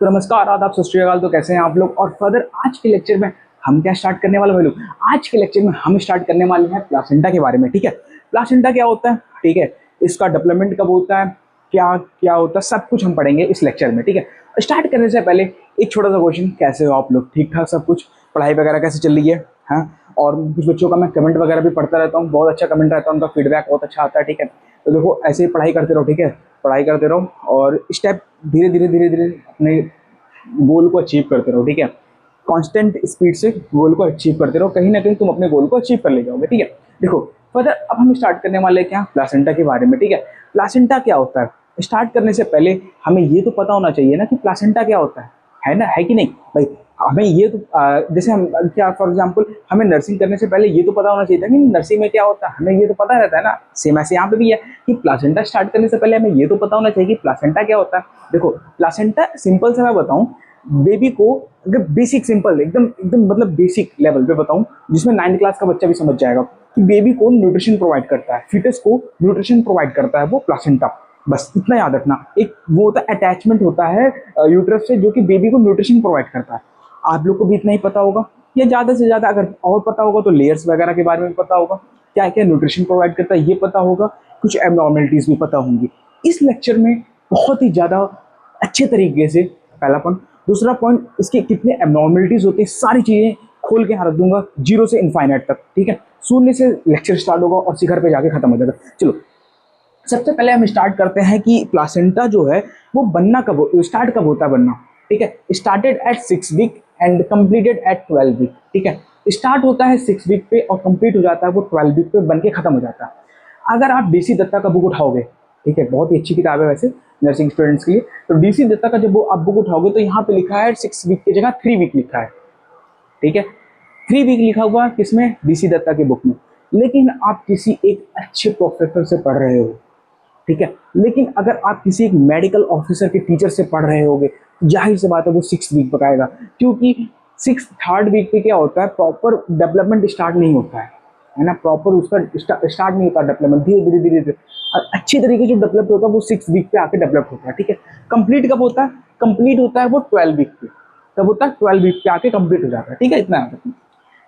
तो नमस्कार, आदाब, सत श्री अकाल। तो कैसे हैं आप लोग। और फर्दर आज के लेक्चर में हम क्या स्टार्ट करने वाले भाई लोग, आज के लेक्चर में हम स्टार्ट करने वाले हैं प्लासेंटा के बारे में। ठीक है, प्लासेंटा क्या होता है, ठीक है, इसका डेवलपमेंट कब होता है, क्या क्या होता है, सब कुछ हम पढ़ेंगे इस लेक्चर में। ठीक है, स्टार्ट करने से पहले एक छोटा सा क्वेश्चन, कैसे हो आप लोग, ठीक ठाक सब कुछ, पढ़ाई वगैरह कैसे चल रही है। हाँ, और कुछ बच्चों का मैं कमेंट वगैरह भी पढ़ता रहता हूँ, बहुत अच्छा कमेंट रहता है उनका, फीडबैक बहुत अच्छा आता है। ठीक है, तो देखो ऐसे ही पढ़ाई करते रहो। ठीक है, पढ़ाई करते रहो और स्टेप धीरे धीरे धीरे धीरे अपने गोल को अचीव करते रहो। ठीक है, कांस्टेंट स्पीड से गोल को अचीव करते रहो, कहीं ना कहीं तुम अपने गोल को अचीव कर ले जाओगे। ठीक है, देखो फर्दर अब हम स्टार्ट करने वाले हैं क्या, प्लासेंटा के बारे में। ठीक है, प्लासेंटा क्या होता है, स्टार्ट करने से पहले हमें ये तो पता होना चाहिए ना कि प्लासेंटा क्या होता है ना, है कि नहीं भाई। हमें ये तो जैसे हम क्या, फॉर एग्जांपल हमें नर्सिंग करने से पहले ये तो पता होना चाहिए था कि नर्सिंग में क्या होता है, हमें ये तो पता रहता है ना। सेम ऐसे यहाँ पे भी है कि प्लासेंटा स्टार्ट करने से पहले हमें ये तो पता होना चाहिए कि प्लासेंटा क्या होता है। देखो प्लासेंटा सिंपल से मैं बताऊं, बेबी को अगर बेसिक सिंपल एकदम एकदम मतलब बेसिक लेवल पे बताऊं, जिसमें 9th क्लास का बच्चा भी समझ जाएगा कि बेबी को न्यूट्रिशन प्रोवाइड करता है, फिटस को न्यूट्रिशन प्रोवाइड करता है वो प्लासेंटा। बस इतना याद रखना। एक वो होता है अटैचमेंट होता है यूट्रस से, जो कि बेबी को न्यूट्रिशन प्रोवाइड करता है। आप लोग को भी इतना ही पता होगा, या ज़्यादा से ज़्यादा अगर और पता होगा तो लेयर्स वगैरह के बारे में पता होगा, क्या क्या न्यूट्रिशन प्रोवाइड करता है ये पता होगा, कुछ एबनॉर्मलिटीज़ भी पता होंगी। इस लेक्चर में बहुत ही ज़्यादा अच्छे तरीके से, पहला पॉइंट, दूसरा पॉइंट, इसके कितने एबनॉर्मलिटीज़ होती है सारी चीज़ें खोल के यहाँ रख दूंगा, जीरो से इनफाइनाइट तक। ठीक है, शून्य से लेक्चर स्टार्ट होगा और शिखर पे जाके खत्म हो जाएगा। चलो सबसे पहले हम स्टार्ट करते हैं कि प्लासेंटा जो है वो बनना कब, स्टार्ट कब होता है बनना। ठीक है, started at 6 week and completed at 12 week. ठीक है, स्टार्ट होता है 6 वीक पे और कंप्लीट हो जाता है वो 12 वीक पे, बन के खत्म हो जाता है। अगर आप डीसी दत्ता का बुक उठाओगे, ठीक है, बहुत ही अच्छी किताब है वैसे नर्सिंग स्टूडेंट्स के लिए, तो डीसी दत्ता का जब आप बुक उठाओगे तो यहाँ पे लिखा है 6 वीक की जगह 3 वीक लिखा है। ठीक है, 3 वीक लिखा हुआ किसमें, डीसी दत्ता के बुक में। लेकिन आप किसी एक अच्छे प्रोफेसर से पढ़ रहे हो, ठीक है, लेकिन अगर आप किसी एक मेडिकल ऑफिसर के टीचर से पढ़ रहे होगे, जाहिर सी बात है वो 6 वीक बताएगा, क्योंकि 3rd वीक पे क्या होता है, प्रॉपर डेवलपमेंट स्टार्ट नहीं होता है ना, प्रॉपर उसका स्टार्ट नहीं होता डेवलपमेंट, धीरे धीरे धीरे धीरे अच्छी तरीके से डेवलप होता है वो 6 वीक पे आके डेवलप होता है। ठीक है, कंप्लीट कब होता है, कंप्लीट होता है वो 12 वीक पे, तब होता है 12 वीक पे आके कंप्लीट हो जाता है। ठीक है, इतना याद रखना।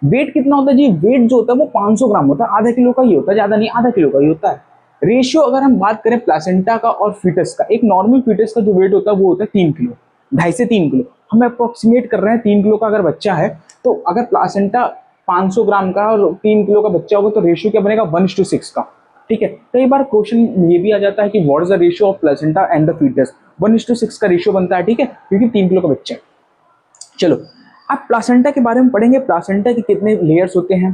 वेट कितना होता है जी, वेट जो होता है वो 500 ग्राम होता है, आधा किलो का ही होता है, ज्यादा नहीं, आधा किलो का ही होता है। रेशियो अगर हम बात करें प्लासेंटा का और फीटस का, एक नॉर्मल फीटस का जो वेट होता है वो होता है 3 किलो, 2.5 से 3 किलो। हम अप्रोक्सीमेट कर रहे हैं 3 किलो का अगर बच्चा है, तो अगर प्लासेंटा 500 ग्राम का और 3 किलो का बच्चा होगा तो रेशियो क्या बनेगा, 1:6 का। ठीक है, कई बार क्वेश्चन ये भी आ जाता है कि what is the ratio of placenta and the fetus, 1:6 का रेशियो बनता है। ठीक है, क्योंकि 3 किलो का बच्चा है। चलो आप प्लासेंटा के बारे में पढ़ेंगे, प्लासेंटा के कितने लेयर्स होते हैं,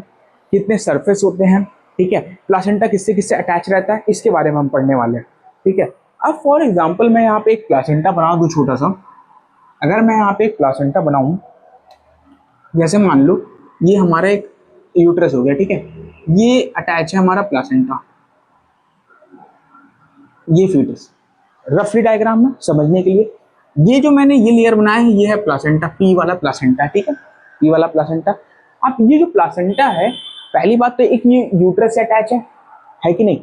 कितने सरफेस होते हैं। ठीक है, प्लासेंटा किससे किससे अटैच रहता है, इसके बारे में हम पढ़ने वाले हैं। ठीक है, अब फॉर एग्जांपल मैं यहाँ पे एक प्लासेंटा बना दूँ छोटा सा, अगर मैं यहाँ पे एक प्लासेंटा बनाऊँ, जैसे मान लो ये हमारा एक यूट्रस हो गया। ठीक है, ये अटैच है हमारा प्लासेंटा, ये फीटस, रफली डायग्राम में समझने के लिए, ये जो मैंने ये लेयर बनाया है ये है प्लासेंटा, पी वाला प्लासेंटा। ठीक है, पी वाला प्लासेंटा। अब ये जो प्लासेंटा है, पहली बात तो एक ये यूट्रस से अटैच है कि नहीं,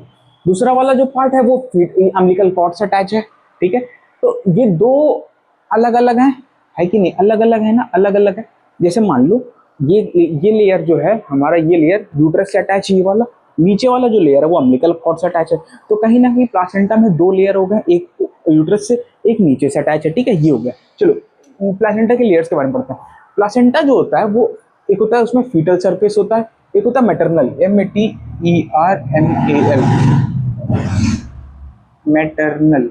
दूसरा वाला जो पार्ट है वो अम्बिलिकल कॉर्ड से अटैच है। ठीक है, तो ये दो अलग अलग हैं, है कि नहीं, अलग अलग है ना, अलग अलग है। जैसे मान लो ये लेयर जो है हमारा, ये लेयर यूट्रस से अटैच है, ये वाला नीचे वाला जो लेयर है वो अम्बिलिकल कॉर्ड से अटैच है। तो कहीं ना कहीं प्लासेंटा में 2 लेयर हो गए, एक यूट्रस से एक नीचे से अटैच है। ठीक है, ये हो गया। चलो प्लासेंटा के लेयर्स के बारे में पढ़ते हैं। प्लासेंटा जो होता है वो एक होता है उसमें फीटल सरफेस होता है, एक होता है मैटरनल, METERNAL, मैटरनल।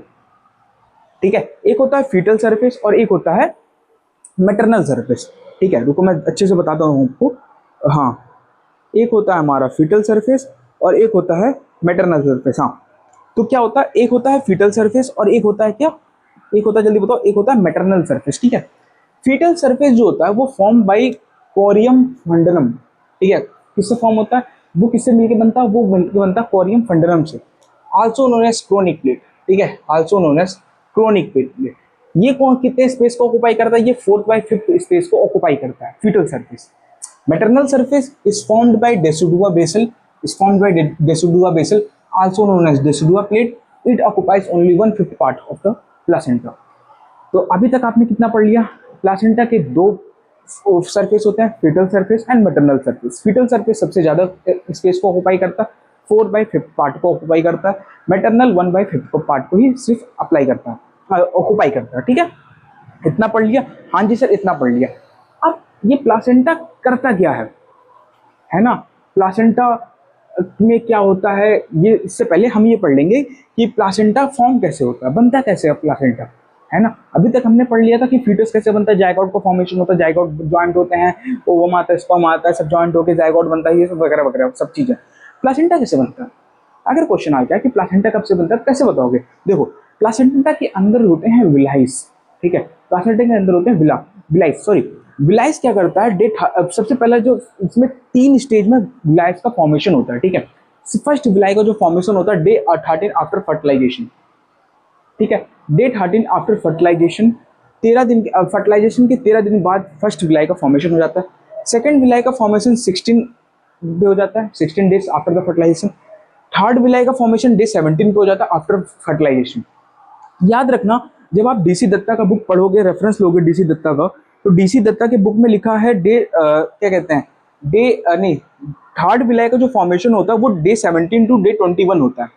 ठीक है, एक होता है फीटल सरफेस और एक होता है मैटरनल सरफेस। ठीक है, रुको मैं अच्छे से बताता हूँ आपको। हाँ, एक होता है हमारा फीटल सरफेस और एक होता है मैटरनल सरफेस। हाँ, तो क्या होता है, एक होता है फीटल सरफेस और एक होता है क्या, एक होता है, जल्दी बताओ, एक होता है मैटरनल सरफेस। ठीक है, फीटल सरफेस जो होता है वो फॉर्म बाई कोरियम फंडनम। ठीक है, किससे फॉर्म होता है, वो किससे मिलके बनता है, वो मिलके बनता है कोरियम फंडनम से, also known as chorionic plate. ठीक है, also known as chorionic plate. ये कौन कितने स्पेस को ऑक्युपाई करता है, ये 4/5 स्पेस को ऑक्युपाई करता है fetal surface. Maternal surface is formed by decidua basal, also known as decidua plate. It occupies only 1/5 part of the placenta. तो अभी तक आपने कितना पढ़ लिया? प्लासेंटा के दो सरफेस होते हैं, fetal surface and maternal surface. Fetal surface सबसे ज्यादा स्पेस को ऑक्युपाई करता है, 4/5 पार्ट को ऑक्युपाई करता है। मैटरनल 1/5 को पार्ट को ही सिर्फ अप्लाई करता है, ऑक्युपाई करता है। ठीक है, इतना पढ़ लिया? हाँ जी सर, इतना पढ़ लिया। अब ये प्लासेंटा करता क्या है ना? प्लासेंटा में क्या होता है, ये इससे पहले हम ये पढ़ लेंगे कि प्लासेंटा फॉर्म कैसे होता है, बनता कैसे है प्लासेंटा, है ना? अभी तक हमने पढ़ लिया था कि फीटस कैसे बनता है, जायगोट का फॉर्मेशन होता है, जायगोट जॉइंट होते हैं, ओवम आता है, स्पर्म आता है, सब जॉइंट होकर जायगोट बनता है, ये सब वगैरह वगैरह सब चीजें। प्लासेंटा कैसे बनता है? अगर क्वेश्चन आ गया कि प्लासेंटा कब से बनता है, कैसे बताओगे? देखो, प्लासेंटा के अंदर होते हैं विलाइस। ठीक है, प्लासेंटा के अंदर होते हैं विलाइस, सॉरी विलाइस क्या करता है, सबसे पहला जो इसमें 3 स्टेज में विलाइस का फॉर्मेशन होता है। ठीक है, फर्स्ट विलाई का जो फॉर्मेशन होता है डे 13 आफ्टर फर्टिलाइजेशन। ठीक है, डे 13 आफ्टर फर्टिलाइजेशन, 13 दिन फर्टिलाइजेशन के 13 दिन बाद फर्स्ट विलाई का फॉर्मेशन हो जाता है। सेकंड विलाई का फॉर्मेशन 16 पे हो जाता है, 16 days after the fertilisation. Third villi का फॉर्मेशन डे 17 पे हो जाता है आफ्टर फर्टिलाइजेशन। याद रखना, जब आप डीसी दत्ता का बुक पढ़ोगे, रेफरेंस लोगे डीसी दत्ता का, तो डीसी दत्ता के बुक में लिखा है डे क्या कहते हैं, डे नहीं, थर्ड विलय का जो फॉर्मेशन होता है वो डे 17 टू डे 21 होता है।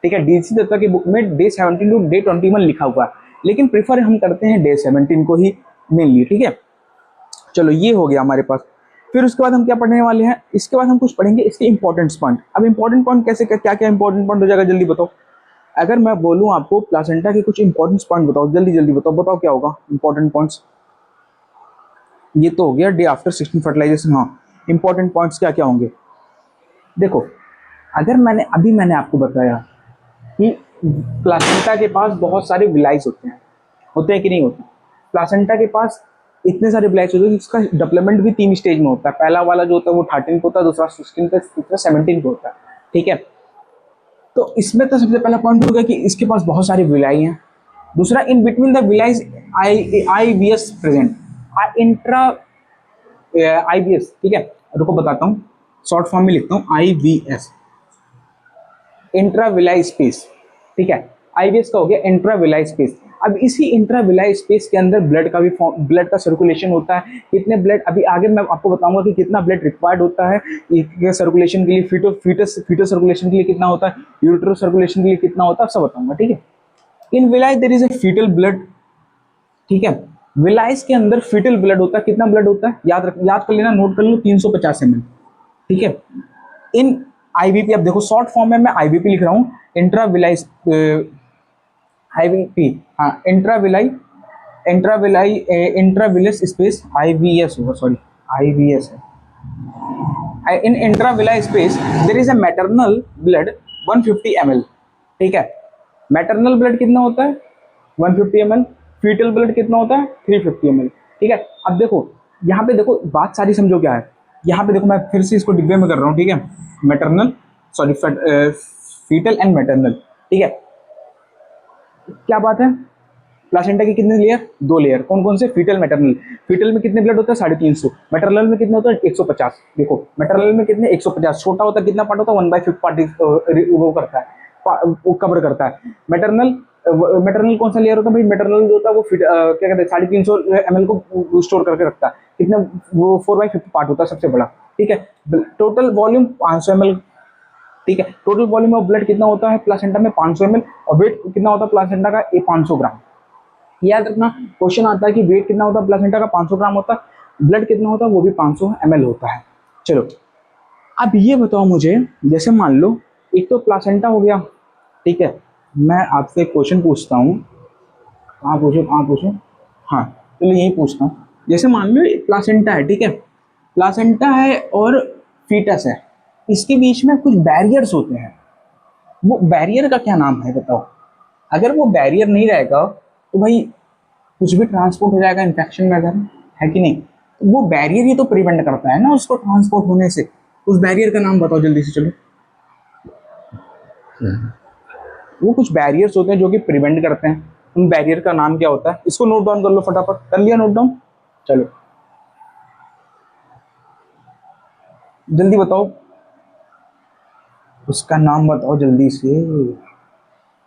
ठीक है, डीसी दत्ता की बुक में डे 17 टू डे 21 लिखा हुआ है, लेकिन प्रीफर हम करते हैं डे 17 को ही मेनली। ठीक है, चलो ये हो गया हमारे पास। फिर उसके बाद हम क्या पढ़ने वाले हैं, इसके बाद हम कुछ पढ़ेंगे इसके इंपॉर्टेंट पॉइंट। अब इंपॉर्टेंट पॉइंट कैसे, क्या क्या इंपॉर्टेंट पॉइंट हो जाएगा, जल्दी बताओ। अगर मैं बोलूं आपको प्लासेंटा के कुछ इंपॉर्टेंट पॉइंट बताओ, जल्दी जल्दी बताओ, बताओ क्या होगा इंपॉर्टेंट पॉइंट्स। ये तो हो गया डे आफ्टर 16 फर्टिलाइजेशन। हाँ, इंपॉर्टेंट पॉइंट्स क्या क्या होंगे? देखो, अगर मैंने आपको बताया कि प्लासेंटा के पास बहुत सारे विलाइस होते हैं कि नहीं होते? प्लासेंटा के पास इतने सारे विलाइस होते हैं कि इसका डेवलपमेंट भी 3 स्टेज में होता है। पहला वाला जो होता है वो 13 पे होता है, दूसरा 16 पे, तीसरा 17 पे होता है। ठीक है, तो इसमें तो सबसे पहला पॉइंट होगा कि इसके पास बहुत सारी विलाई हैं। दूसरा, in between the विलाइज I V S present, intra I V S. ठीक है, रुको बताता हूँ, शॉर्ट फॉर्म में लिखता हूँ, आई वी एस, इंट्राविलाई स्पेस। ठीक है, आईवीएस का हो गया इंट्राविलाई स्पेस। अब इसी इंट्राविलाई स्पेस के अंदर ब्लड का सर्कुलेशन होता है। कितने ब्लड, अभी आगे मैं आपको बताऊंगा कि कितना ब्लड रिक्वायर्ड होता है सर्कुलेशन के लिए, फीटस सर्कुलेशन के लिए कितना होता है, यूरिट्रो सर्कुलेशन के लिए कितना होता है, सब बताऊंगा। ठीक है, in villi there is a fetal blood. ठीक है, विलाइस के अंदर फीटल ब्लड होता है। कितना ब्लड होता है, याद कर लेना, नोट कर लो, 350 ml। ठीक है, इन आईवीपी, अब देखो शॉर्ट फॉर्म में मैं आईवीपी लिख रहा हूं, इंट्राविलाइस आईवीपी, हाँ इंट्राविलाई, इंट्राविलस स्पेस आईवीएस होगा, सॉरी आईवीएस है। In intervillous space there is a maternal blood 150 ml। ठीक है, मैटरनल ब्लड कितना होता है, 150 ml। फीटल ब्लड कितना होता है, 350 ml। ठीक है, अब देखो यहाँ पे, देखो बात सारी समझो क्या है। यहाँ पे देखो, मैं फिर से इसको डिब्बे में कर रहा हूँ। ठीक है, maternal, sorry fetal and maternal. ठीक है, क्या बात है, प्लासेंटा के कितने लेयर, 2 लेयर, कौन कौन से, फीटल मैटरनल। फीटल में कितने ब्लड होता है, 350। मैटरनल में कितने होता है, 150। देखो मैटरनल में कितने, 150। छोटा होता है, कितना पार्ट होता है, 1/5 पार्ट वो करता है, वो कवर करता है। मैटरनल कौन सा लेयर होता है भाई, मैटरनल जो होता है वो क्या कहते हैं, 350 ml को स्टोर करके रखता है। कितना, वो 4/5 पार्ट होता है, सबसे बड़ा। ठीक है, टोटल वॉल्यूम 500 ml। ठीक है, टोटल वॉल्यूम ऑफ ब्लड कितना होता है प्लासेंटा में, 500 ml। और वेट कितना होता है प्लासेंटा का, 500 ग्राम। याद रखना, क्वेश्चन आता है कि वेट कितना होता है प्लासेंटा का, 500 ग्राम होता है। ब्लड कितना होता है, वो भी 500 ml होता है। चलो, अब ये बताओ मुझे, जैसे मान लो एक तो प्लासेंटा हो गया। ठीक है, मैं आपसे एक क्वेश्चन पूछता हूँ, कहाँ पूछूं, हाँ चलो यही पूछता हूँ। जैसे मान लो प्लासेंटा है, ठीक है, प्लासेंटा है और फीटस है, इसके बीच में कुछ बैरियर्स होते हैं। वो बैरियर का क्या नाम है बताओ? अगर वो बैरियर नहीं रहेगा तो भाई कुछ भी ट्रांसपोर्ट हो जाएगा, इन्फेक्शन वगैरह, है कि नहीं? तो वो बैरियर ही तो प्रिवेंट करता है ना उसको ट्रांसपोर्ट होने से। उस बैरियर का नाम बताओ जल्दी से, चलो। वो कुछ बैरियर्स होते हैं जो कि प्रिवेंट करते हैं, उन बैरियर का नाम क्या होता है? इसको नोट डाउन कर लो फटाफट, कर लिया नोट डाउन? चलो जल्दी बताओ, उसका नाम बताओ जल्दी से।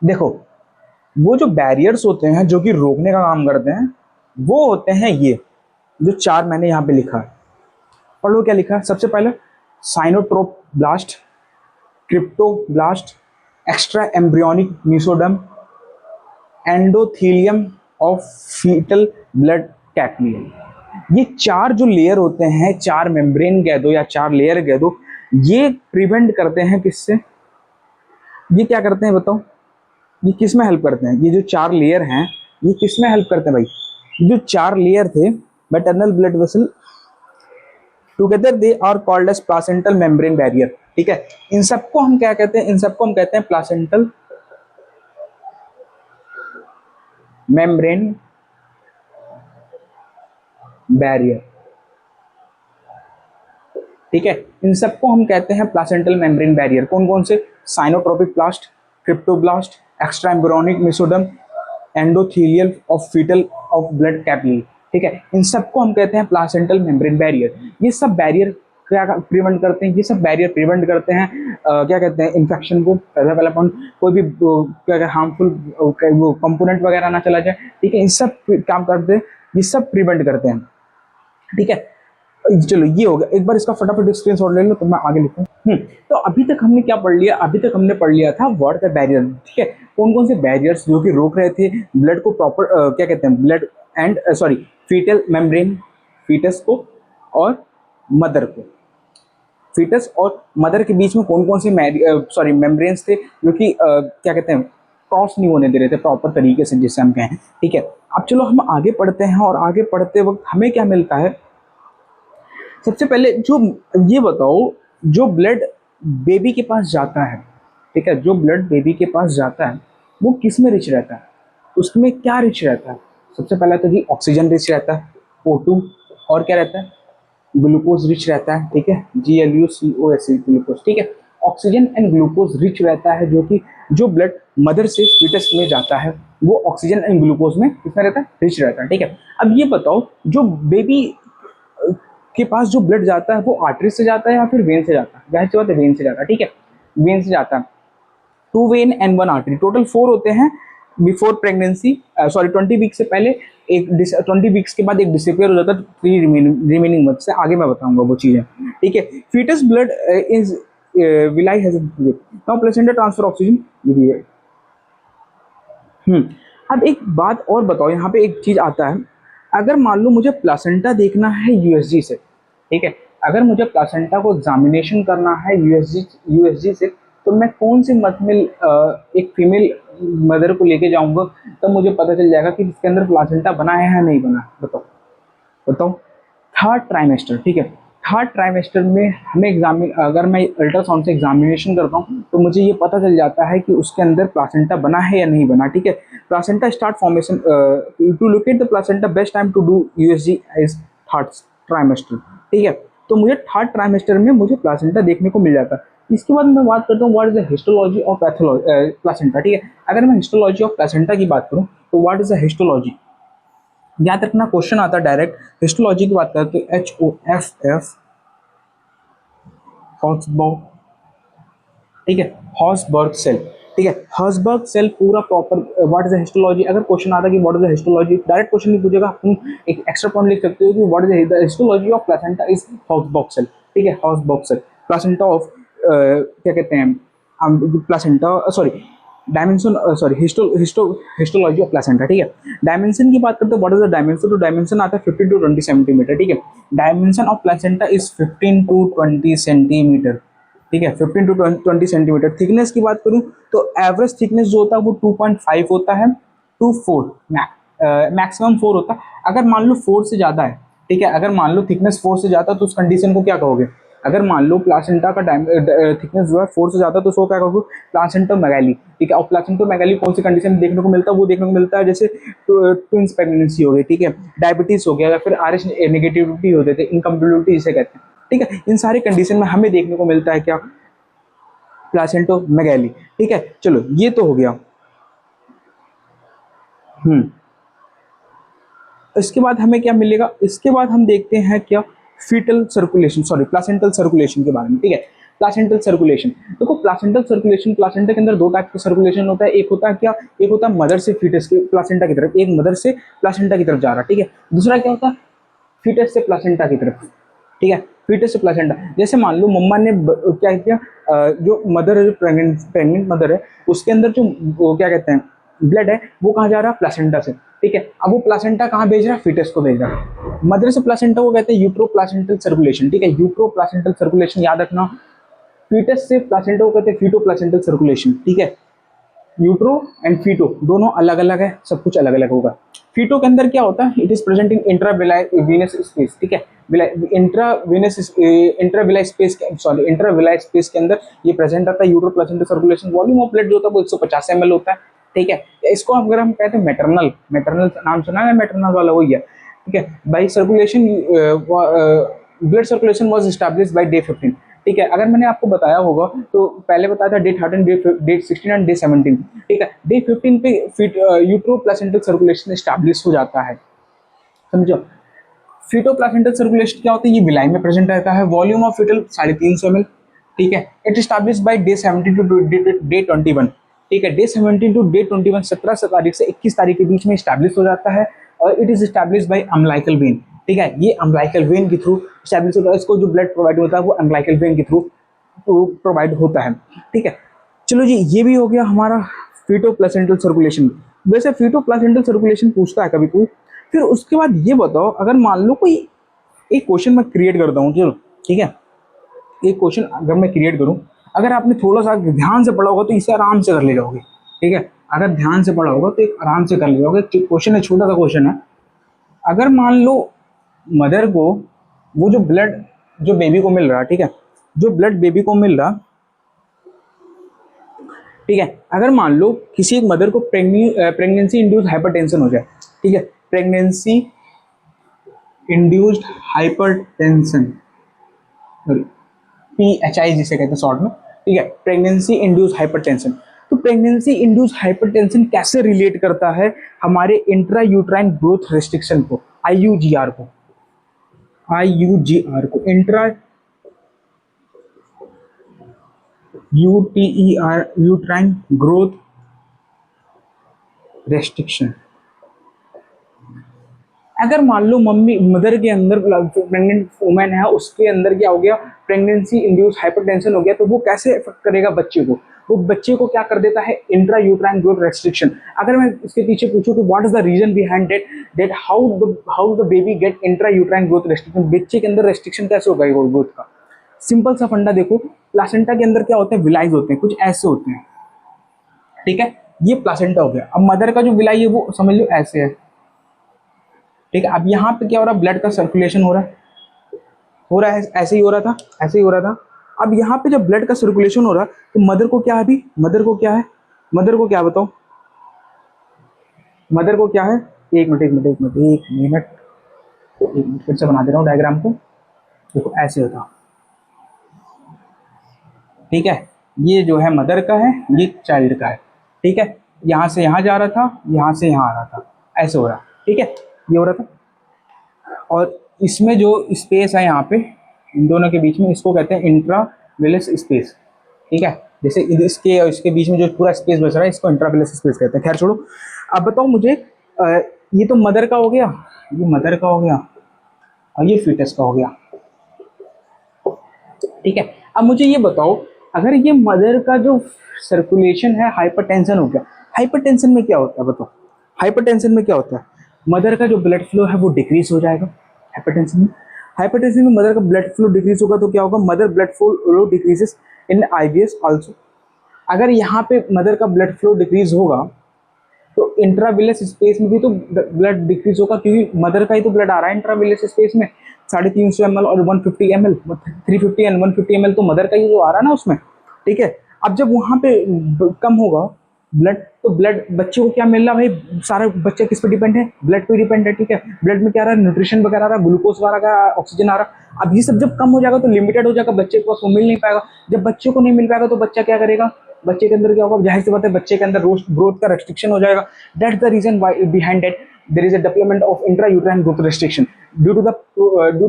देखो, वो जो बैरियर्स होते हैं जो कि रोकने का काम करते हैं, वो होते हैं ये जो चार मैंने यहाँ पे लिखा है। पढ़ो क्या लिखा है। सबसे पहले syncytiotrophoblast, cytotrophoblast, extra embryonic mesoderm, endothelium of fetal blood capillary. ये चार जो लेयर होते हैं, चार मेम्ब्रेन कह दो या चार लेयर कह दो, ये प्रिवेंट करते हैं किससे, ये क्या करते हैं बताओ, ये किस में हेल्प करते हैं, ये जो चार लेयर हैं ये किस में हेल्प करते हैं भाई। जो चार लेयर थे maternal blood vessel together they are called as placental membrane barrier. ठीक है, इन सबको हम क्या कहते हैं, इन सबको हम कहते हैं प्लासेंटल मेम्ब्रेन बैरियर। ठीक है, इन सबको हम कहते हैं प्लासेंटल मेम्ब्रेन बैरियर। कौन कौन से, syncytiotrophoblast, cytotrophoblast, extra embryonic mesoderm, endothelial of fetal of blood capillary. ठीक है, इन सबको हम कहते हैं प्लासेंटल मेम्ब्रेन बैरियर। ये सब बैरियर क्या प्रिवेंट करते हैं, ये सब बैरियर प्रिवेंट करते हैं क्या कहते हैं, इन्फेक्शन को। पहले पहले अपन कोई भी क्या हार्मफुल वो कंपोनेंट वगैरह ना चला जाए। ठीक है, इन सब काम करते हैं, ये सब प्रिवेंट करते हैं। ठीक है, चलो ये हो गया। एक बार इसका फटाफट स्क्रीनशॉट ले लो तो मैं आगे लिखूं। तो अभी तक हमने क्या पढ़ लिया, अभी तक हमने पढ़ लिया था व्हाट द बैरियर। ठीक है, कौन कौन से बैरियर्स जो कि रोक रहे थे ब्लड को प्रॉपर क्या कहते हैं, blood and sorry fetal membrane, fetus को और मदर को, फीटस और मदर के बीच में कौन कौन से सॉरी मेम्ब्रेन्स थे जो कि क्या कहते हैं क्रॉस नहीं होने दे रहे थे प्रॉपर तरीके से, जिससे हम कहें। ठीक है, अब चलो हम आगे पढ़ते हैं और आगे पढ़ते वक्त हमें क्या मिलता है। सबसे पहले जो ये बताओ, जो ब्लड बेबी के पास जाता है, ठीक है, जो ब्लड बेबी के पास जाता है वो किस में रिच रहता है, उसमें क्या रिच रहता है। सबसे पहला तो जी ऑक्सीजन रिच रहता है, O2, और क्या रहता है, ग्लूकोज रिच रहता है। ठीक है, GLUCOS ग्लूकोज। ठीक है, ऑक्सीजन एंड ग्लूकोज रिच रहता है, जो कि जो ब्लड मदर से फीटस में जाता है वो ऑक्सीजन एंड ग्लूकोज में कितना रहता है, रिच रहता है। ठीक है, अब ये बताओ जो बेबी के पास जो ब्लड जाता है वो आर्टरी से जाता है या फिर वेन से जाता है, जाहिर सी बात है वेन से जाता है। ठीक है, वेन से जाता है। 2 वेन एंड 1 आर्टरी, टोटल 4 होते हैं बिफोर प्रेगनेंसी, सॉरी 20 वीक से पहले एक, 20 वीक्स के बाद एक डिसअपियर हो जाता है, 3 रिमेनिंग मंथ से आगे मैं बताऊंगा वो चीजें। ठीक है, fetus blood is villi has now placenta transfer oxygen. अब एक बात और बताओ, यहाँ पे एक चीज आता है, अगर मान लो मुझे प्लासेंटा देखना है यूएसजी से, ठीक है, अगर मुझे प्लासेंटा को एग्जामिनेशन करना है यूएसजी से, तो मैं कौन सी मंथ में एक फीमेल मदर को लेके जाऊंगा, तब मुझे पता चल जाएगा कि इसके अंदर प्लासेंटा बना है या नहीं बना। बताओ बताओ। Third trimester. ठीक है, थर्ड ट्राइमेस्टर में हमें अगर मैं अल्ट्रासाउंड से एग्जामिनेशन करता हूँ तो मुझे ये पता चल जाता है कि उसके अंदर प्लासेंटा बना है या नहीं बना। ठीक है, placenta start formation, to locate the placenta best time to do USG is third trimester. ठीक है, तो मुझे थर्ड ट्राइमेस्टर में मुझे प्लासेंटा देखने को मिल जाता है। इसके बाद मैं बात करता हूँ what is the histology of placenta. ठीक है, अगर मैं हिस्टोलॉजी ऑफ प्लासेंटा की बात करूँ तो व्हाट इज द हिस्टोलॉजी, याद रखना क्वेश्चन आता है डायरेक्ट। हिस्टोलॉजी की बात करते हैं HOFF, हॉसबर्ग। ठीक है, हॉसबर्ग सेल। ठीक है, हॉसबर्ग सेल पूरा proper what is the histology. अगर क्वेश्चन आता है कि what is the histology, direct question नहीं पूछेगा, तुम एक एक्स्ट्रा पॉइंट लिख सकते हो कि what is the histology of placenta is Hofbauer cell. ठीक है, हॉसबर्ग सेल प्लासेंटा ऑफ क्या कहते हैं placenta, sorry dimension, sorry histology of placenta. ठीक है, डायमेंशन की बात करते हैं व्हाट इज द डायमेंशन, तो डायमेंशन आता है 15 to 20 सेंटीमीटर। ठीक है, dimension of placenta is 15 to 20 centimetre. ठीक है, 15 to 20 सेंटीमीटर। थिकनेस की बात करूं तो एवरेज थिकनेस जो होता है वो 2.5 होता है टू 4, मैक्सिमम 4 होता है। अगर मान लो 4 से ज़्यादा है, ठीक है, अगर मान लो थिकनेस 4 से ज़्यादा, तो उस कंडीशन को क्या कहोगे। अगर मान लो प्लासेंटा का थिकनेस जो है 4 से ज़्यादा, तो उसको क्या कहोगे, प्लासेंटोमेगाली। ठीक है, और प्लासेंटोमेगाली कौन सी कंडीशन में देखने को मिलता है, वो देखने को मिलता है जैसे ट्विंस प्रेगनेंसी हो गई, ठीक है, डायबिटीज हो गया, या फिर RH नेगेटिविटी होते थे, इनकम्पेटिबिलिटी जिसे कहते हैं। ठीक है, इन सारे कंडीशन में हमें देखने को मिलता है क्या, प्लासेंटोमेगाली। ठीक है, चलो ये तो हो गया। इसके बाद हमें क्या मिलेगा, इसके बाद हम देखते हैं क्या, fetal circulation, sorry placental circulation के बारे में। ठीक है, प्लासेंटल सर्कुलेशन। देखो प्लासेंटल सर्कुलेशन, प्लासेंटा के अंदर दो टाइप का सर्कुलेशन होता है, एक होता है क्या, एक होता है मदर से फीटस के प्लासेंटा की तरफ, एक मदर से प्लासेंटा की तरफ जा रहा है, ठीक है। दूसरा क्या होता है, फीटस से प्लासेंटा की तरफ, ठीक है, फीटस से प्लासेंटा। जैसे मान लो मम्मा ने क्या किया, जो मदर है, जो प्रेग्नेंट मदर है, उसके अंदर जो वो क्या कहते हैं ब्लड है, वो कहाँ जा रहा है, प्लासेंटा से, ठीक है। अब वो प्लासेंटा कहाँ भेज रहा है, फीटस को भेज रहा है। मदर से प्लासेंटा को कहते हैं यूट्रो प्लासेंटल सर्कुलेशन, ठीक है, यूट्रो प्लासेंटल सर्कुलेशन याद रखना। फीटस से प्लासेंटा को कहते हैं फीटो प्लासेंटल सर्कुलेशन, ठीक है। यूट्रो एंड फीटो दोनों अलग अलग है, सब कुछ अलग अलग होगा। फीटो के अंदर क्या होता है, it is present in intervillous space, ठीक है, intervillous space, sorry intervillous space के अंदर ये प्रेजेंट आता है। Utero placenta circulation volume of blood जो होता है वो 150 ml होता है, ठीक है। इसको अगर हम कहते हैं मैटरनल, मैटरनल नाम सुना है, मैटरनल वाला वही है, ठीक है। By circulation, blood circulation was establish by day 15, ठीक है। अगर मैंने आपको बताया होगा तो पहले बताया था डे 13, डे 16 एंड डे 17, ठीक है। डे 15 पे यूट्रो प्लासेंटल सर्कुलेशन एस्टैब्लिश हो जाता है, समझो। फीटो प्लासेंटल सर्कुलेशन क्या होता है, ये विलाई में प्रेजेंट रहता है, वॉल्यूम ऑफ फीटल 350 ml, ठीक है। It establish by day 17 to day 21, ठीक है। डे 17 टू डे 21, 17 तारीख से 21 तारीख के बीच में एस्टैब्लिश हो जाता है, और it is establish bye umbilical when, ठीक है। ये अम्बिलिकल वेन के थ्रू एस्टैब्लिश होता है, इसको जो ब्लड प्रोवाइड होता है वो अम्बिलिकल वेन के थ्रू प्रोवाइड होता है, ठीक है। चलो जी, ये भी हो गया हमारा फीटो प्लासेंटल सर्कुलेशन। वैसे फीटो प्लासेंटल सर्कुलेशन पूछता है कभी कोई। फिर उसके बाद ये बताओ, अगर मान लो कोई एक क्वेश्चन मैं क्रिएट करता हूँ, चलो ठीक है, एक क्वेश्चन अगर मैं क्रिएट करूँ, अगर आपने थोड़ा सा ध्यान से पढ़ा होगा तो इसे आराम से कर ले जाओगे, ठीक है। अगर ध्यान से पढ़ा होगा तो एक आराम से कर ले जाओगे। क्वेश्चन है, छोटा सा क्वेश्चन है। अगर मान लो मदर को वो जो ब्लड जो बेबी को मिल रहा, ठीक है, जो ब्लड बेबी को मिल रहा, ठीक है। अगर मान लो किसी एक मदर को प्रेगनेंसी इंड्यूस्ड हाइपरटेंशन हो जाए, ठीक है, प्रेगनेंसी इंड्यूस्ड हाइपरटेंशन, PHI जिसे कहते हैं शॉर्ट में, ठीक है, प्रेगनेंसी इंड्यूस्ड हाइपरटेंशन। तो प्रेगनेंसी इंड्यूस्ड हाइपरटेंशन कैसे रिलेट करता है हमारे इंट्रा यूट्राइन ग्रोथ रेस्ट्रिक्शन को, IUGR को, इंट्रा यूट्राइन ग्रोथ रेस्ट्रिक्शन। अगर मान लो मम्मी मदर के अंदर प्रेग्नेंट वुमेन है, उसके अंदर क्या हो गया, प्रेगनेंसी इंड्यूस हाइपरटेंशन हो गया, तो वो कैसे इफेक्ट करेगा बच्चे को, वो बच्चे को क्या कर देता है, इंट्रा यूट्राइन ग्रोथ रेस्ट्रिक्शन। अगर मैं इसके पीछे पूछूं तो what is the reason behind that how the baby get intra uterine growth restriction, बच्चे के अंदर रेस्ट्रिक्शन कैसे होगा ग्रोथ का। सिंपल सा फंडा देखो, प्लासेंटा के अंदर क्या होते हैं, विलाइज होते हैं, कुछ ऐसे होते हैं, ठीक है। ये प्लासेंटा हो गया। अब मदर का जो विलाई है वो समझ लो ऐसे है, ठीक है। अब यहाँ पे क्या हो रहा है, ब्लड का सर्कुलेशन हो रहा है, ऐसे ही हो रहा था, ऐसे ही हो रहा था। अब यहाँ पे जब ब्लड का सर्कुलेशन हो रहा है तो मदर को क्या है, अभी मदर को क्या है, मदर को क्या बताओ, मदर को क्या है, एक मिनट फिर से बना दे रहा हूँ डायग्राम को। देखो ऐसे होता, ठीक है, ये जो है मदर का है, ये चाइल्ड का है, ठीक है। यहाँ से यहाँ जा रहा था, यहाँ से यहाँ आ रहा था, ऐसे हो रहा, ठीक है, ये हो रहा था। और इसमें जो स्पेस है यहाँ पे इन दोनों के बीच में, इसको कहते हैं इंट्राविलस स्पेस, ठीक है। जैसे इसके और इसके बीच में जो पूरा स्पेस बच रहा है, इसको इंट्राविलस स्पेस कहते हैं। खैर छोड़ो, अब बताओ मुझे, ये तो मदर का हो गया, ये मदर का हो गया, और ये फीटस का हो गया, ठीक है। अब मुझे ये बताओ, अगर ये मदर का जो सर्कुलेशन है हाइपरटेंशन हो गया, हाइपरटेंशन में क्या होता है बताओ, हाइपरटेंशन में क्या होता है, मदर का जो ब्लड फ्लो है वो डिक्रीज हो जाएगा। हाइपरटेंशन में मदर का ब्लड फ्लो डिक्रीज होगा तो क्या होगा, मदर ब्लड फ्लो डिक्रीजेस इन IVS आल्सो। अगर यहाँ पे मदर का ब्लड फ्लो डिक्रीज होगा तो इंट्राविलस स्पेस में भी तो ब्लड डिक्रीज होगा, क्योंकि मदर का ही तो ब्लड आ रहा है इंट्राविलस स्पेस में, 350 ml और 150 ml, 350 एंड 150 ml तो मदर का ही जो आ रहा है ना उसमें, ठीक है। अब जब वहाँ पे कम होगा ब्लड, तो ब्लड बच्चे को क्या मिल रहा है भाई, सारा बच्चा किस पे डिपेंड है, ब्लड पे डिपेंड है, ठीक है। ब्लड में क्या आ रहा है, न्यूट्रिशन वगैरह आ रहा है, ग्लूकोज वगैरह आ, ऑक्सीजन आ रहा। अब ये सब जब कम हो जाएगा तो लिमिटेड हो जाएगा, बच्चे के पास वो मिल नहीं पाएगा। जब बच्चे को नहीं मिल पाएगा तो बच्चा क्या करेगा, बच्चे के अंदर क्या होगा, जाहिर सी बात है बच्चे के अंदर ग्रोथ का रेस्ट्रिक्शन हो जाएगा। That's the reason behind that there is a development of intra uterine growth restriction. Due to the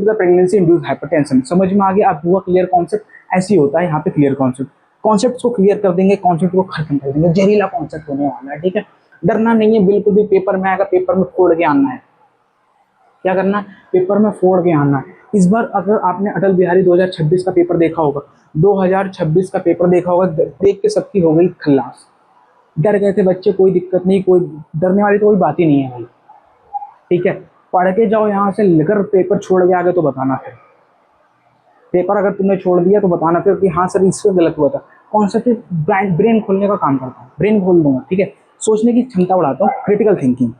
pregnancy induce hypertension. समझ में आ गया आप, हुआ क्लियर कॉन्सेप्ट? ऐसे ही होता है यहाँ पे क्लियर कॉन्सेप्ट। कॉन्सेप्ट को क्लियर कर देंगे, कॉन्सेप्ट को खत्म कर देंगे, जहरीला कॉन्सेप्ट होने वाला है, ठीक है। डरना नहीं है बिल्कुल भी, पेपर में आएगा, पेपर में फोड़ के आना है। क्या करना है? पेपर में फोड़ के आना है। इस बार अगर आपने अटल बिहारी 2026 का पेपर देखा होगा, 2026 का पेपर देखा होगा, देख के सबकी हो गई खल्लास। डर गए थे बच्चे, कोई दिक्कत नहीं, कोई डरने वाली तो कोई बात ही नहीं है भाई, ठीक है। पढ़ के जाओ यहाँ से, लेकर पेपर छोड़ के आगे तो बताना फिर। पेपर अगर तुमने छोड़ दिया तो बताना फिर कि हाँ सर इससे गलत हुआ था। कॉन्सेप्ट ब्रेन खोलने का काम करता हूँ, ब्रेन खोल दूंगा, ठीक है। सोचने की क्षमता बढ़ाता हूँ, क्रिटिकल थिंकिंग।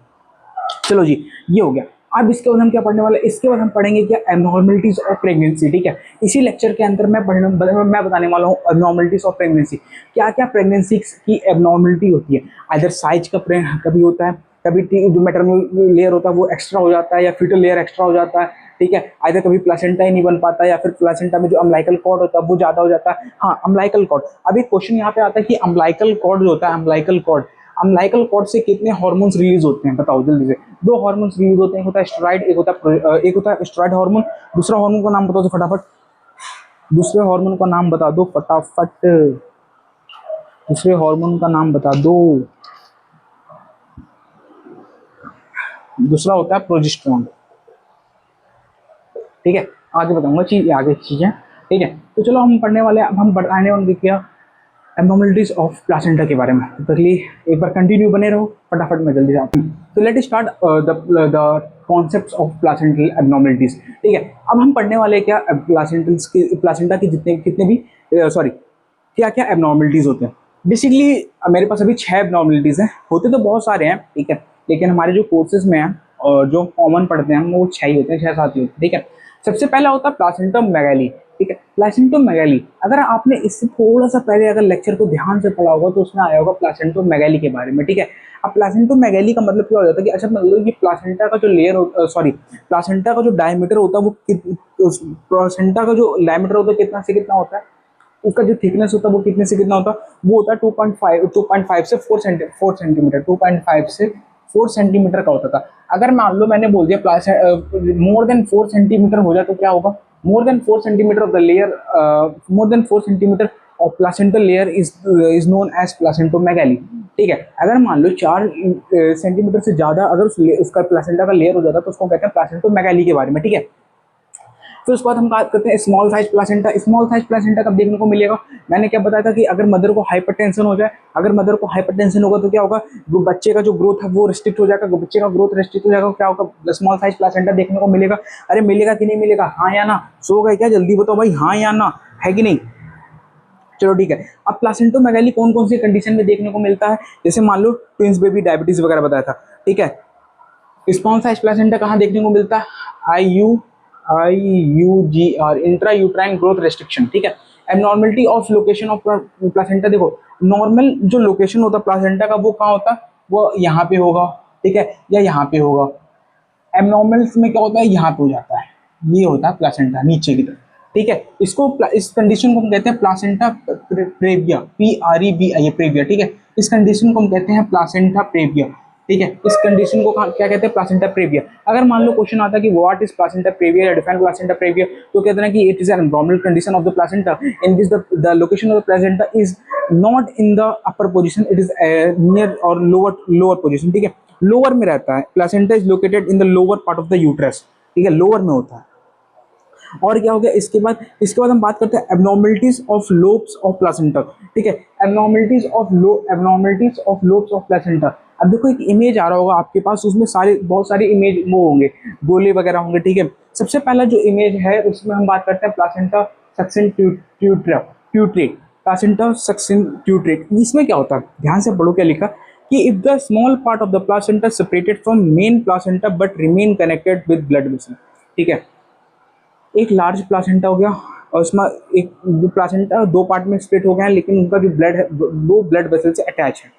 चलो जी, ये हो गया। अब इसके बाद हम क्या पढ़ने वाले? इसके बाद हम पढ़ेंगे क्या? एबनॉर्मलिटीज ऑफ प्रेगनेंसी, ठीक है। इसी लेक्चर के अंदर मैं बताने वाला हूँ एबनॉर्मलिटीज ऑफ प्रेगनेंसी। क्या क्या प्रेगनेंसी की एबनॉर्मलिटी होती है? आइदर साइज का कभी होता है, कभी जो मैटरनल लेयर होता है वो एक्स्ट्रा हो जाता है, या फीटल लेयर एक्स्ट्रा हो जाता है, ठीक है। आइदर कभी प्लेसेंटा ही नहीं बन पाता, या फिर प्लेसेंटा में जो अम्बिलिकल कॉर्ड होता है वो ज्यादा हो जाता है। हाँ, अम्बिलिकल कॉर्ड। अभी क्वेश्चन यहाँ पे आता है कि अम्बिलिकल कॉर्ड जो होता है, अम्बिलिकल कॉर्ड से कितने हार्मोन्स रिलीज होते हैं? बताओ जल्दी से। दो हार्मोन्स रिलीज होते हैं, एक होता है स्टेरॉइड, एक होता है स्टेरॉइड हार्मोन। दूसरा हार्मोन का नाम बताओ तो फटाफट, दूसरे हार्मोन का नाम बता दो फटाफट, दूसरे हार्मोन का नाम बता दो। दूसरा होता है प्रोजेस्टेरोन, ठीक है। आगे बताऊंगा आगे चीजें, ठीक है। तो चलो हम पढ़ने वाले, अब हम बताने वाले क्या? एबनॉर्मलिटीज ऑफ प्लासेंटा के बारे में। तो एक बार कंटिन्यू बने रहो, फटाफट मैं जल्दी जाता हूँ। तो let start the concepts of placental abnormalities, ठीक है। अब हम पढ़ने वाले क्या? प्लासेंटा की जितने कितने भी क्या क्या एबनॉर्मलिटीज होते हैं। बेसिकली मेरे पास अभी 6 एबनॉर्मलिटीज हैं, होते तो बहुत सारे हैं, ठीक है, लेकिन हमारे जो कोर्सेज में हैं और जो कॉमन पढ़ते हैं वो 6 ही होते हैं, 6-7 ही होते हैं, ठीक है। सबसे पहला होता है प्लासेंटम मेगाली, ठीक है। प्लासेंटम मेगाली, अगर आपने इससे थोड़ा सा पहले अगर लेक्चर को ध्यान से पढ़ा होगा तो उसमें आया होगा प्लासेंटम मेगाली के बारे में, ठीक है। अब प्लासेंटम मेगाली का मतलब क्या हो जाता है कि अच्छा मतलब ये प्लासेंटा का जो प्लासेंटा का जो डायमीटर होता है वो प्लासेंटा का जो डायमीटर होता है कितना से कितना होता है, उसका जो थिकनेस होता है वो कितने से कितना होता है? वो होता है 2.5 से 4 सेंटीमीटर, 2.5 से 4 सेंटीमीटर का होता था। अगर मान लो मैंने बोल दिया मोर देन 4 सेंटीमीटर हो जाए तो क्या होगा? More than 4 centimetre of the layer, more than 4 centimetre of placental layer is known as placentomegaly, ठीक है। अगर मान लो 4 सेंटीमीटर से ज्यादा अगर उसका प्लासेंटा का लेयर हो जाता तो उसको कहते हैं प्लासेंटोमेगाली के बारे में, ठीक है। फिर उसके बाद हम बात करते हैं small size placenta. Small size placenta कब देखने को मिलेगा? मैंने क्या बताया था कि अगर मदर को हाइपरटेंशन हो जाए, अगर मदर को हाइपरटेंशन होगा तो क्या होगा? वो बच्चे का जो ग्रोथ है वो रिस्ट्रिक्ट हो जाएगा, बच्चे का ग्रोथ रिस्ट्रिक्ट हो जाएगा, क्या होगा? स्मॉल साइज प्लासेंटा देखने को मिलेगा। अरे मिलेगा कि नहीं मिलेगा? हाँ या ना? सो गए क्या? जल्दी बताओ भाई, हाँ या ना, है कि नहीं? चलो ठीक है। अब प्लासेंटोमेगाली कौन कौन सी कंडीशन में देखने को मिलता है? जैसे मान लो ट्विंस बेबी, डायबिटीज वगैरह बताया था, ठीक है। स्मॉल साइज प्लासेंटा कहाँ देखने को मिलता है? IUGR, intra uterine growth restriction, ठीक है। Abnormality of location of placenta, देखो नॉर्मल जो लोकेशन होता है प्लासेंटा का वो कहाँ होता है? वो यहाँ पे होगा, ठीक है, या यहाँ पे होगा। एबनॉर्मल्स में क्या होता है? यहाँ पे हो जाता है, ये होता है प्लासेंटा नीचे की तरफ, ठीक है। इस कंडीशन को हम कहते हैं प्लासेंटा प्रेविया, PREVIA, प्रेविया, ठीक है। इस कंडीशन को हम कहते हैं प्लासेंटा प्रेविया, ठीक है। इस कंडीशन को क्या कहते हैं? Placenta praevia. अगर मान लो क्वेश्चन आता है कि व्हाट इज प्लासेंटा प्रेविया या डिफाइन प्लासेंटा प्रेविया, तो कहते हैं कि it is an abnormal condition of the placenta in which the location of the placenta is not in the upper position, it is near और lower position, ठीक है। Lower में रहता है, placenta is located in the lower part of the uterus, ठीक है, lower में होता है। और क्या हो गया इसके बाद हम बात करते हैं abnormalities of lobes of placenta, ठीक है। Abnormalities of lobes of placenta. अब देखो एक इमेज आ रहा होगा आपके पास, उसमें बहुत सारे इमेज वो होंगे, गोले वगैरह होंगे, ठीक है। सबसे पहला जो इमेज है उसमें हम बात करते हैं प्लासेंटा सक्सिन ट्यूट्रेट, प्लासेंटा सक्सिन ट्यूट्रेट। इसमें क्या होता है? ध्यान से पढ़ो क्या लिखा कि if the small part of the placenta separated from main placenta but remain connected with blood vessel, ठीक है। एक लार्ज प्लासेंटा हो गया और उसमें एक जो प्लासेंटा 2 पार्ट में स्प्लिट हो गया है, लेकिन उनका जो ब्लड है वो ब्लड वेसल से अटैच है।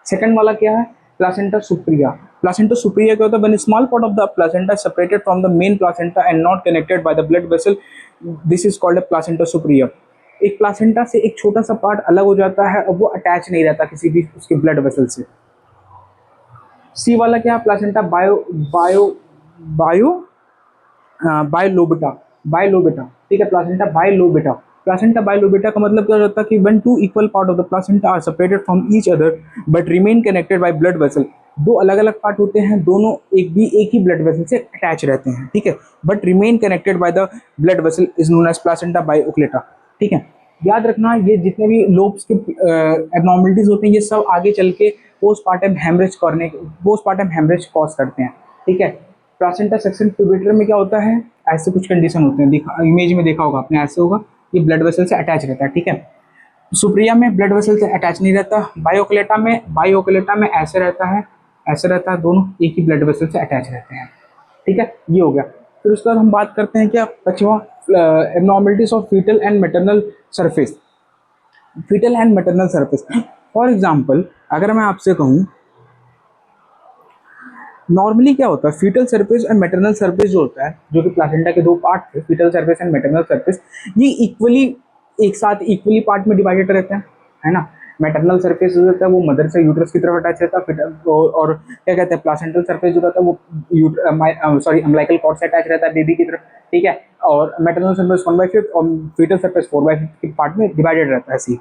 सेकंड वाला क्या है? प्लासेंटा सुप्रिया। प्लासेंटा सुप्रिया क्या होता है? When small part of the placenta separated from the main placenta and not connected by the blood vessel, this is called a placenta Supriya. एक प्लासेंटा से एक छोटा सा पार्ट अलग हो जाता है और वो अटैच नहीं रहता किसी भी उसके ब्लड वेसल से। सी वाला क्या है? प्लासेंटा बायो बायलोबिटा, बायलोबिटा, ठीक है, प्लासेंटा बायलोबिटा। प्लासेंटा बायलोबिटा का मतलब क्या होता है कि when two equal part of the placenta are separated from each other but remain connected by blood vessel. दो अलग अलग पार्ट होते हैं, दोनों एक ही ब्लड वेसल से अटैच रहते हैं, ठीक है, but remain connected by the blood vessel is known as placenta बायोक्लेटा, ठीक है। याद रखना ये जितने भी लोब्स के एबनॉर्मलिटीज होते हैं ये सब आगे चल के पोस्टपार्टम हेमरेज कॉज करते हैं, ठीक है। प्लासेंटा सेक्शन प्यूबिट्रम में क्या होता है, ऐसे कुछ कंडीशन होते हैं, इमेज में देखा होगा आपने, ऐसे होगा, ये ब्लड वेसल से अटैच रहता है, ठीक है। सुप्रिया में ब्लड वेसल से अटैच नहीं रहता, बायोक्लेटा में ऐसे रहता है, ऐसे रहता है, दोनों एक ही ब्लड वेसल से अटैच रहते हैं, ठीक है, ये हो गया। फिर उसके बाद हम बात करते हैं क्या, बचवा abnormalities of fetal and maternal surface. Fetal and maternal surface, for example अगर मैं आपसे कहूँ नॉर्मली क्या होता है, फीटल सरफेस और मैटरनल सरफेस जो होता है, जो कि प्लासेंटा के दो पार्ट थे, fetal surface and maternal surface, ये इक्वली एक साथ इक्वली पार्ट में डिवाइडेड रहते हैं, है ना। मैटरनल सरफेस जो रहता है वो मदर से यूट्रस की तरफ अटैच रहता है, और क्या कहते हैं प्लासेंटल सरफेस जो रहता है वो अम्बिलिकल कॉर्ड से अटैच रहता है बेबी की तरफ, ठीक है। और मैटरनल सरफेस 1/5 और फीटल सरफेस 4/5 के पार्ट में डिवाइडेड रहता है ऐसे।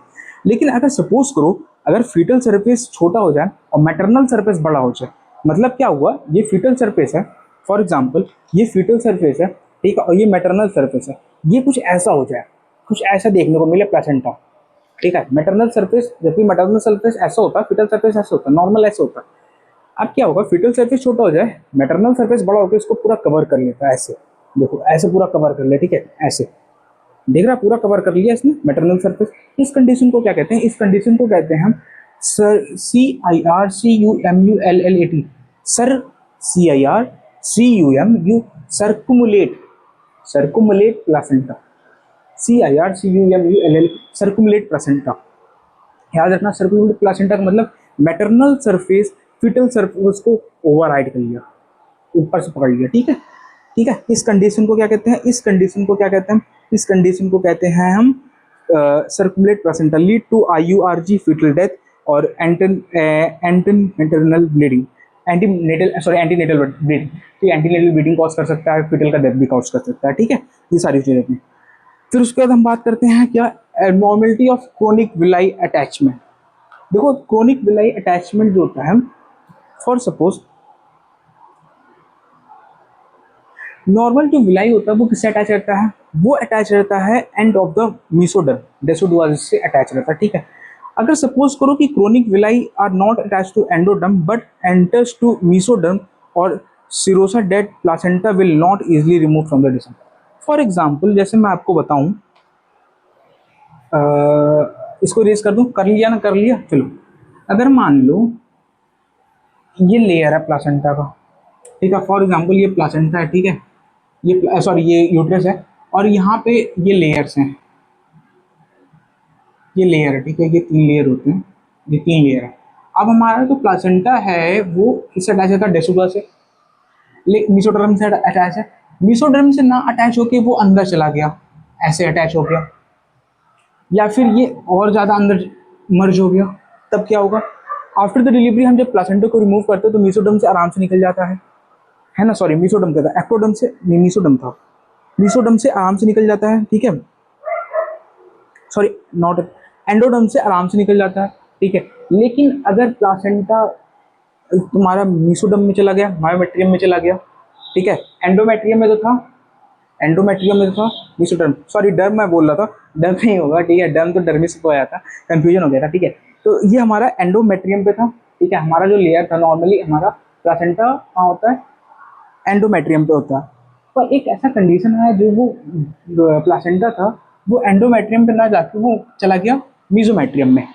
लेकिन अगर सपोज करो अगर फीटल सरफेस छोटा हो जाए और मैटरनल सरफेस बड़ा हो जाए, मतलब क्या हुआ, ये फीटल सरफेस है, फॉर एग्जांपल ये फीटल सरफेस है, ठीक है, और ये मैटरनल सरफेस है, ये कुछ ऐसा हो जाए, कुछ ऐसा देखने को मिले प्लेसेंटा, ठीक है। मैटरनल सरफेस, जबकि मैटरनल सरफेस ऐसा होता है, फीटल सरफेस ऐसा होता है, नॉर्मल ऐसा होता है। अब क्या होगा, फीटल सरफेस छोटा हो जाए, मैटरनल सरफेस बड़ा होकर इसको पूरा कवर कर लेता है, ऐसे देखो, ऐसे पूरा कवर कर ले, ठीक है, ऐसे देख रहा, पूरा कवर कर लिया इसने मैटरनल सरफेस। इस कंडीशन को क्या कहते हैं, इस कंडीशन को कहते हैं हम सर CIRCUMULLAT, सर CIRCUMU circumvallate, circumvallate placenta, CIRCUMULL circumvallate placenta. याद रखना सर्कुमुलेट प्लासेंटा का मतलब मैटरनल सरफेस फीटल सरफेस को ओवरराइड कर लिया, ऊपर से पकड़ लिया, ठीक है, ठीक है। इस कंडीशन को क्या कहते हैं, इस कंडीशन को क्या कहते हैं, इस कंडीशन को कहते हैं हम circulate placenta lead to IURG fetal death और एंटीनेटल ब्लीडिंग, एंटीनेटल ब्लीडिंग, तो एंटीनेटल ब्लीडिंग कॉज कर सकता है, फीटल का डेथ भी कॉज कर सकता है, ठीक है, ये सारी चीजें हैं। फिर उसके बाद हम बात करते हैं क्या, abnormality of chronic villi attachment. देखो क्रोनिक विलाई अटैचमेंट जो होता है, फॉर सपोज नॉर्मल जो विलाई होता है वो किससे अटैच रहता है, वो अटैच रहता है end of the mesoderm, decidua से अटैच रहता है, ठीक है। अगर सपोज करो कि chorionic villi are not attach to endoderm but enters to mesoderm और serosa dead placenta will not easily remove from the disc. For example जैसे मैं आपको बताऊं, इसको रेस कर दूं, कर लिया ना, कर लिया, चलो अगर मान लो ये लेयर है प्लासेंटा का, ठीक है, फॉर एग्जाम्पल ये प्लासेंटा है, ठीक है, ये सॉरी ये यूट्रस है और यहाँ पे ये लेयर्स हैं, ये लेयर है, ठीक है, ये 3 लेयर होते हैं, ये 3 लेयर है। अब हमारा जो प्लासेंटा है वो किससे अटैच है, डेसिडुआ से, मीसोडर्म से अटैच है। मीसोडर्म से ना अटैच होके वो अंदर चला गया, ऐसे अटैच हो गया, या फिर ये और ज़्यादा अंदर मर्ज हो गया, तब क्या होगा, आफ्टर द डिलीवरी हम जब प्लासेंटा को रिमूव करते हैं तो मीसोडर्म से आराम से निकल जाता है ना, सॉरी मीसोडर्म क्या था, एक्टोडर्म से नहीं, मीसोडर्म था, मीसोडर्म से आराम से निकल जाता है, ठीक है, सॉरी नॉट, एंडोडर्म से आराम से निकल जाता है, ठीक है। लेकिन अगर प्लासेंटा तुम्हारा मीसोडर्म में चला गया, मायोमेट्रियम में चला गया, ठीक है, एंडोमेट्रियम में तो था, एंडोमेट्रियम में तो था, मीसोडर्म, सॉरी डर्म मैं बोल रहा था, डर्म नहीं होगा, ठीक है, डर्म तो डर्मिस को आया था, कंफ्यूजन हो गया था, ठीक है। तो ये हमारा एंडोमेट्रियम पे था, ठीक है, हमारा जो लेयर था नॉर्मली हमारा प्लासेंटा कहाँ होता है, एंडोमेट्रियम पे होता है। पर एक ऐसा कंडीशन है जो वो प्लासेंटा था वो एंडोमेट्रियम पे ना जाके वो चला गया मीजोमेट्रियम में।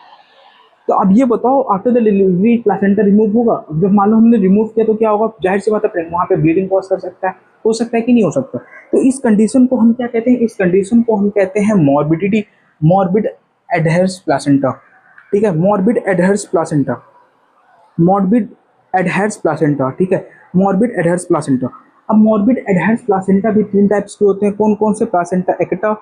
तो अब ये बताओ after the delivery placenta remove होगा, जब मान लो हमने रिमूव किया तो क्या होगा, जाहिर सी बात है वहाँ पे ब्लीडिंग कॉज कर सकता है, हो सकता है कि नहीं हो सकता। तो इस कंडीशन को हम क्या कहते हैं, इस कंडीशन को हम कहते हैं मॉर्बिडिटी, मॉर्बिड एडहेर्स प्लासेंटा, ठीक है, मॉर्बिड एडहेर्स प्लासेंटा, मॉर्बिड एडहेर्स प्लासेंटा, ठीक है, मॉर्बिड एडहेर्स प्लासेंटा। अब मॉर्बिड एडहेर्स प्लासेंटा भी 3 टाइप्स के होते हैं, कौन कौन से, प्लासेंटा एक्टा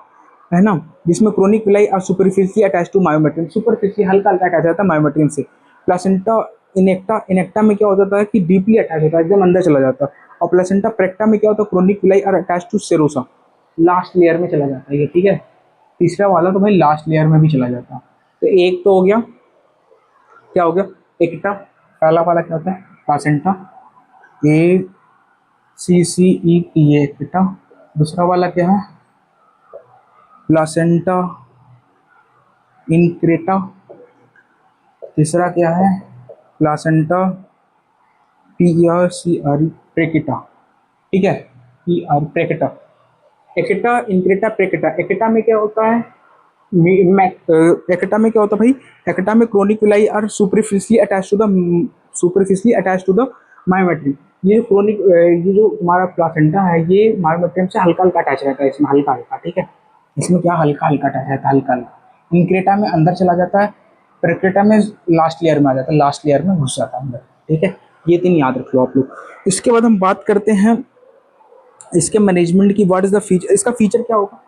है ना, जिसमें क्रोनिक विलाई और superficially attach to myometrium, superficially हल्का हल्का अटैच रहता है मायोमेट्रियम से। प्लासेंटा इनेक्टा, इनेक्टा में क्या हो जाता है कि डीपली अटैच होता है, एकदम अंदर चला जाता है। और प्लेसेंटा प्रेक्टा में क्या होता है, chorionic villi are attach to serosa, last layer में चला जाता है ये, ठीक है। तीसरा वाला तो भाई लास्ट लेयर में भी चला जाता है। तो एक तो हो गया, क्या हो गया, एक्टा, पहला वाला क्या होता है placenta, A C C E T A, एक्टा। दूसरा वाला क्या है, प्लासेंटा इनक्रेटा। तीसरा क्या है, placenta P R C R percreta, ठीक है, पी आर प्रेकिटा। एक्टा इनक्रेटा प्रेकिटा। एक्टा में क्या होता है, एक्टा में क्या होता है भाई, एक्टा में chorionic villi are superficially attach to the myometrium. ये क्रोनिक, ये जो हमारा प्लासेंटा है ये मायोमेट्रियम से हल्का हल्का अटैच रहता है, इसमें हल्का हल्का, ठीक है, इसमें क्या हल्का हल्का अटैच रहता है, हल्का हल्का। इनक्रेटा में अंदर चला जाता है, प्रेक्रेटा में लास्ट लेयर में आ जाता है, लास्ट लेयर में घुस जाता है अंदर, ठीक है। ये तीन याद रख लो आप लोग। इसके बाद हम बात करते हैं इसके मैनेजमेंट की। व्हाट इज द फीचर, इसका फीचर क्या होगा,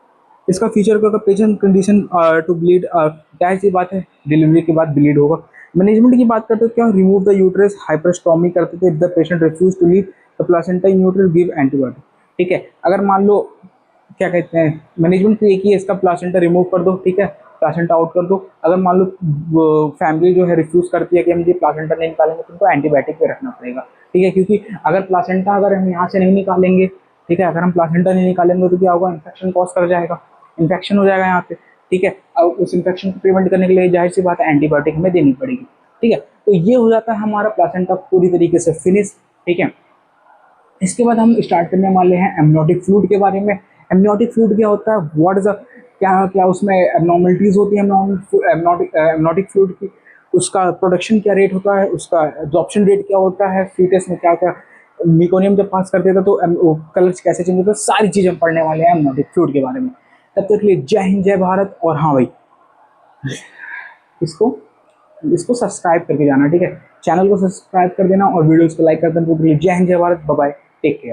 इसका फीचर का पेशेंट कंडीशन टू ब्लीड, जाहिर सी बात है डिलीवरी के बाद ब्लीड होगा। मैनेजमेंट की बात करते हैं, क्या रिमूव द यूट्रस, हाइपरस्टोमी करते थे, if the patient refuse to leave the placenta in uterus give antibiotic, ठीक है। अगर मान लो क्या कहते हैं, मैनेजमेंट तो एक ही है, इसका प्लासेंटा रिमूव कर दो, ठीक है, प्लासेंटा आउट कर दो। अगर मान लो फैमिली जो है रिफ्यूज करती है कि हम ये प्लासेंटा नहीं निकालेंगे, तो उनको एंटीबायोटिक पे रखना पड़ेगा, ठीक है, क्योंकि अगर प्लासेंटा अगर हम यहाँ से नहीं निकालेंगे, ठीक है, अगर हम प्लासेंटा नहीं निकालेंगे तो क्या होगा, इन्फेक्शन कॉज कर जाएगा, इन्फेक्शन हो जाएगा यहाँ पे, ठीक है। अब उस इन्फेक्शन को प्रिवेंट करने के लिए जाहिर सी बात है एंटीबायोटिक हमें देनी पड़ेगी, ठीक है। तो ये हो जाता है हमारा प्लासेंटा पूरी तरीके से फिनिश, ठीक है। इसके बाद हम स्टार्ट करने वाले हैं एमनियोटिक फ्लूइड के बारे में। एमनियोटिक फ्लूइड क्या होता है, व्हाट इज क्या क्या उसमें एबनॉर्मलिटीज होती है एमनियोटिक फ्लूइड की, उसका प्रोडक्शन क्या रेट होता है, उसका एब्जॉर्प्शन रेट क्या होता है, फीटस में क्या क्या मिकोनियम जब पास करते थे तो कलर्स कैसे चेंज होता है, सारी चीज़ हम पढ़ने वाले हैं एमनियोटिक फ्लूइड के बारे में। तब तक के लिए जय हिंद जय भारत। और हाँ भाई, इसको इसको सब्सक्राइब करके जाना, ठीक है, चैनल को सब्सक्राइब कर देना और वीडियोस को लाइक कर देना। जय हिंद जय Bharat, bye bye, take care.